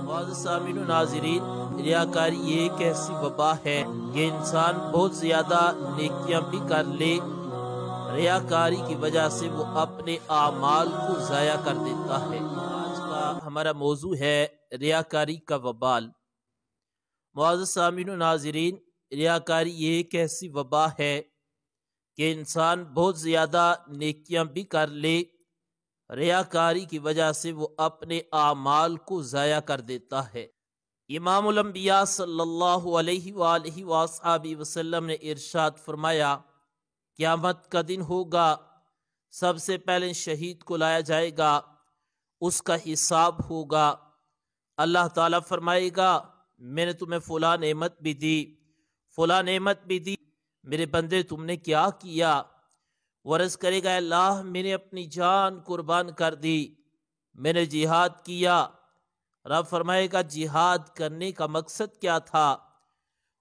معزز سامعین و ناظرین، ریاکاری یہ ایک ایسی وبا ہے کہ انسان بہت زیادہ نیکیاں بھی کر لے، ریاکاری کی وجہ سے وہ اپنے اعمال کو ضائع کر دیتا ہے۔ آج کا ہمارا موضوع ہے ریاکاری کا وبال۔ معزز سامعین و ناظرین، ریاکاری یہ ایک ایسی وبا ہے کہ انسان بہت زیادہ نیکیاں بھی کر لے، ریاکاری کی وجہ سے وہ اپنے اعمال کو ضائع کر دیتا ہے۔ امام الانبیاء صلی اللہ علیہ وآلہ وآلہ وسلم نے ارشاد فرمایا، قیامت کا دن ہوگا، سب سے پہلے شہید کو لایا جائے گا، اس کا حساب ہوگا۔ اللہ تعالیٰ فرمائے گا، میں نے تمہیں فلاں نعمت بھی دی، فلاں نعمت بھی دی، میرے بندے تم نے کیا کیا؟ ورز کرے گا، اللہ میں نے اپنی جان قربان کر دی، میں نے جہاد کیا۔ رب فرمائے گا، جہاد کرنے کا مقصد کیا تھا؟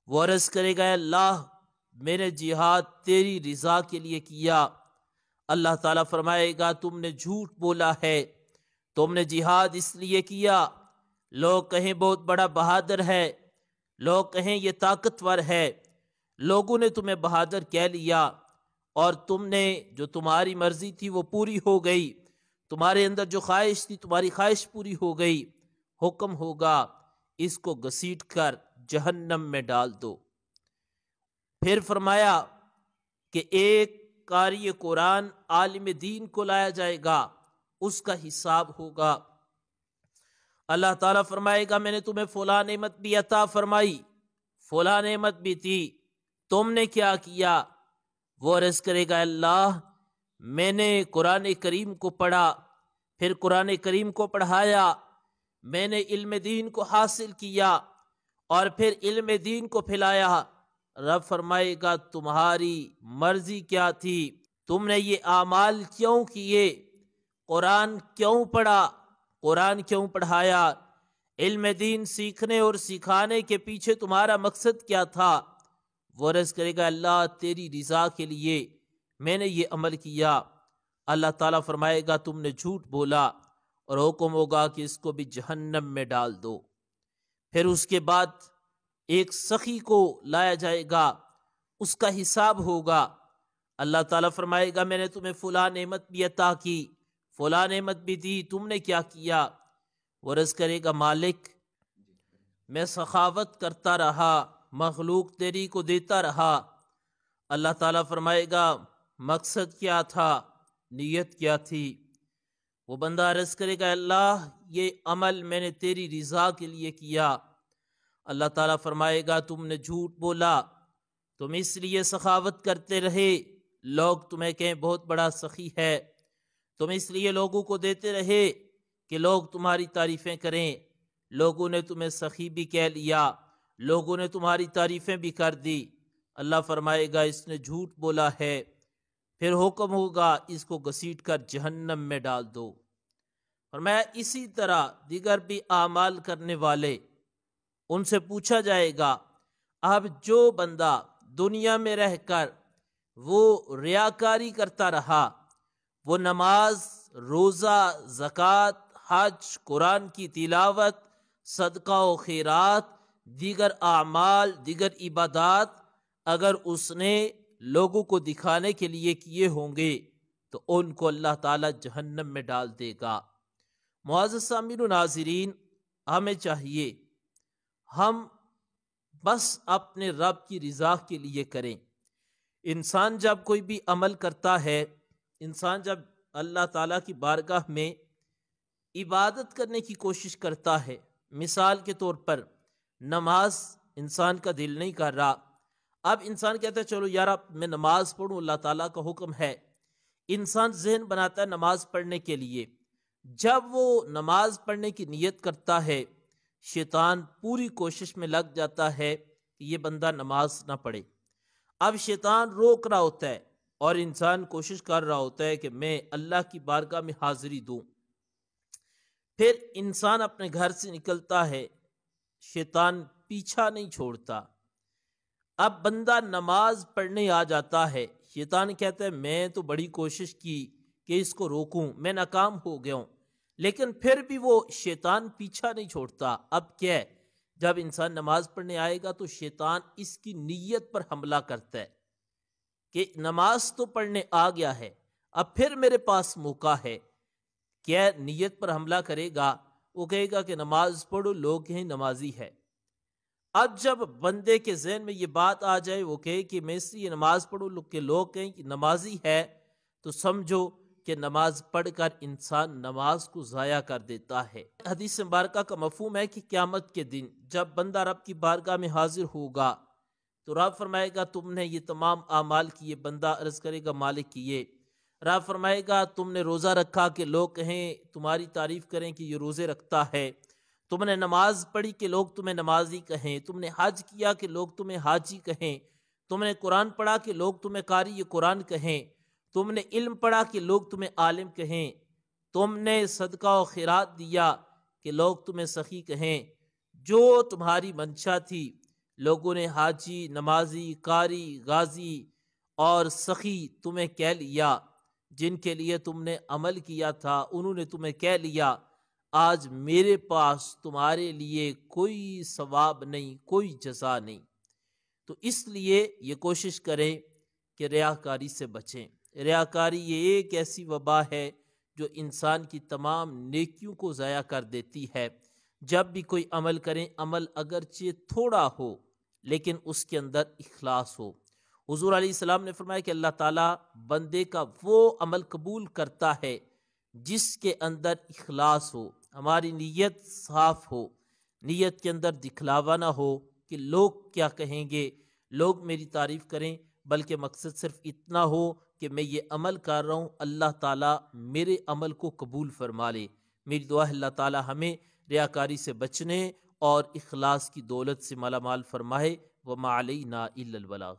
ورز کرے گا، اللہ میں نے جہاد تیری رضا کے لیے کیا۔ اللہ تعالیٰ فرمائے گا، تم نے جھوٹ بولا ہے، تم نے جہاد اس لیے کیا لوگ کہیں بہت بڑا بہادر ہے، لوگ کہیں یہ طاقتور ہے، لوگوں نے تمہیں بہادر کہہ لیا، اور تم نے جو تمہاری مرضی تھی وہ پوری ہو گئی، تمہارے اندر جو خواہش تھی تمہاری خواہش پوری ہو گئی۔ حکم ہوگا، اس کو گھسیٹ کر جہنم میں ڈال دو۔ پھر فرمایا کہ ایک قاری قرآن عالم دین کو لایا جائے گا، اس کا حساب ہوگا۔ اللہ تعالیٰ فرمائے گا، میں نے تمہیں فلاں نعمت بھی عطا فرمائی، فلاں نعمت بھی تھی، تم نے کیا کیا؟ وہ عرض کرے گا، اللہ میں نے قرآن کریم کو پڑھا، پھر قرآن کریم کو پڑھایا، میں نے علم دین کو حاصل کیا، اور پھر علم دین کو پھیلایا۔ رب فرمائے گا، تمہاری مرضی کیا تھی؟ تم نے یہ اعمال کیوں کیے؟ قرآن کیوں پڑھا؟ قرآن کیوں پڑھایا؟ علم دین سیکھنے اور سکھانے کے پیچھے تمہارا مقصد کیا تھا؟ وہ عرض کرے گا، اللہ تیری رضا کے لیے میں نے یہ عمل کیا۔ اللہ تعالیٰ فرمائے گا، تم نے جھوٹ بولا، اور حکم ہوگا کہ اس کو بھی جہنم میں ڈال دو۔ پھر اس کے بعد ایک سخی کو لایا جائے گا، اس کا حساب ہوگا۔ اللہ تعالیٰ فرمائے گا، میں نے تمہیں فلاں نعمت بھی عطا کی، فلاں نعمت بھی دی، تم نے کیا کیا؟ وہ عرض کرے گا، مالک میں سخاوت کرتا رہا، مخلوق تیری کو دیتا رہا۔ اللہ تعالیٰ فرمائے گا، مقصد کیا تھا؟ نیت کیا تھی؟ وہ بندہ عرض کرے گا، اللہ یہ عمل میں نے تیری رضا کے لیے کیا۔ اللہ تعالیٰ فرمائے گا، تم نے جھوٹ بولا، تم اس لیے سخاوت کرتے رہے لوگ تمہیں کہیں بہت بڑا سخی ہے، تم اس لیے لوگوں کو دیتے رہے کہ لوگ تمہاری تعریفیں کریں، لوگوں نے تمہیں سخی بھی کہہ لیا، لوگوں نے تمہاری تعریفیں بھی کر دی۔ اللہ فرمائے گا، اس نے جھوٹ بولا ہے۔ پھر حکم ہوگا، اس کو گھسیٹ کر جہنم میں ڈال دو۔ فرمایا، اسی طرح دیگر بھی اعمال کرنے والے، ان سے پوچھا جائے گا، اب جو بندہ دنیا میں رہ کر وہ ریاکاری کرتا رہا، وہ نماز، روزہ، زکوٰۃ، حج، قرآن کی تلاوت، صدقہ و خیرات، دیگر اعمال، دیگر عبادات اگر اس نے لوگوں کو دکھانے کے لیے کیے ہوں گے تو ان کو اللہ تعالیٰ جہنم میں ڈال دے گا۔ معزز سامعین و ناظرین، ہمیں چاہیے ہم بس اپنے رب کی رضا کے لیے کریں۔ انسان جب کوئی بھی عمل کرتا ہے، انسان جب اللہ تعالیٰ کی بارگاہ میں عبادت کرنے کی کوشش کرتا ہے، مثال کے طور پر نماز انسان کا دل نہیں کر رہا، اب انسان کہتا ہے چلو یار اب میں نماز پڑھوں، اللہ تعالیٰ کا حکم ہے، انسان ذہن بناتا ہے نماز پڑھنے کے لیے۔ جب وہ نماز پڑھنے کی نیت کرتا ہے، شیطان پوری کوشش میں لگ جاتا ہے کہ یہ بندہ نماز نہ پڑھے۔ اب شیطان روک رہا ہوتا ہے اور انسان کوشش کر رہا ہوتا ہے کہ میں اللہ کی بارگاہ میں حاضری دوں۔ پھر انسان اپنے گھر سے نکلتا ہے، شیطان پیچھا نہیں چھوڑتا۔ اب بندہ نماز پڑھنے آ جاتا ہے، شیطان کہتا ہے میں تو بڑی کوشش کی کہ اس کو روکوں، میں ناکام ہو گیا ہوں، لیکن پھر بھی وہ شیطان پیچھا نہیں چھوڑتا۔ اب کیا ہے، جب انسان نماز پڑھنے آئے گا تو شیطان اس کی نیت پر حملہ کرتا ہے کہ نماز تو پڑھنے آ گیا ہے، اب پھر میرے پاس موقع ہے۔ کیا نیت پر حملہ کرے گا؟ وہ کہے گا کہ نماز پڑھو، لوگ کہیں نمازی ہے۔ اب جب بندے کے ذہن میں یہ بات آ جائے، وہ کہے کہ میں اس لیے نماز پڑھوں کہ لوگ کہیں کہ نمازی ہے، تو سمجھو کہ نماز پڑھ کر انسان نماز کو ضائع کر دیتا ہے۔ حدیث مبارکہ کا مفہوم ہے کہ قیامت کے دن جب بندہ رب کی بارگاہ میں حاضر ہوگا تو رب فرمائے گا تم نے یہ تمام اعمال کیے، بندہ عرض کرے گا مالک کیے۔ رب فرمائے گا تم نے روزہ رکھا کہ لوگ کہیں تمہاری تعریف کریں کہ یہ روزے رکھتا ہے، تم نے نماز پڑھی کہ لوگ تمہیں نمازی کہیں، تم نے حج کیا کہ لوگ تمہیں حاجی کہیں، تم نے قرآن پڑھا کہ لوگ تمہیں قاری یہ قرآن کہیں، تم نے علم پڑھا کہ لوگ تمہیں عالم کہیں، تم نے صدقہ و خیرات دیا کہ لوگ تمہیں سخی کہیں۔ جو تمہاری منشا تھی، لوگوں نے حاجی، نمازی، قاری، غازی اور سخی تمہیں کہہ لیا، جن کے لیے تم نے عمل کیا تھا انہوں نے تمہیں کہہ لیا۔ آج میرے پاس تمہارے لیے کوئی ثواب نہیں، کوئی جزا نہیں۔ تو اس لیے یہ کوشش کریں کہ ریاکاری سے بچیں۔ ریاکاری یہ ایک ایسی وبا ہے جو انسان کی تمام نیکیوں کو ضائع کر دیتی ہے۔ جب بھی کوئی عمل کریں، عمل اگرچہ تھوڑا ہو لیکن اس کے اندر اخلاص ہو۔ حضور علیہ السلام نے فرمایا کہ اللہ تعالیٰ بندے کا وہ عمل قبول کرتا ہے جس کے اندر اخلاص ہو، ہماری نیت صاف ہو، نیت کے اندر دکھلاوا نہ ہو کہ لوگ کیا کہیں گے، لوگ میری تعریف کریں، بلکہ مقصد صرف اتنا ہو کہ میں یہ عمل کر رہا ہوں، اللہ تعالیٰ میرے عمل کو قبول فرما لے۔ میری دعا ہے اللہ تعالیٰ ہمیں ریاکاری سے بچنے اور اخلاص کی دولت سے مالا مال فرمائے۔ وما علینا الا البلاغ۔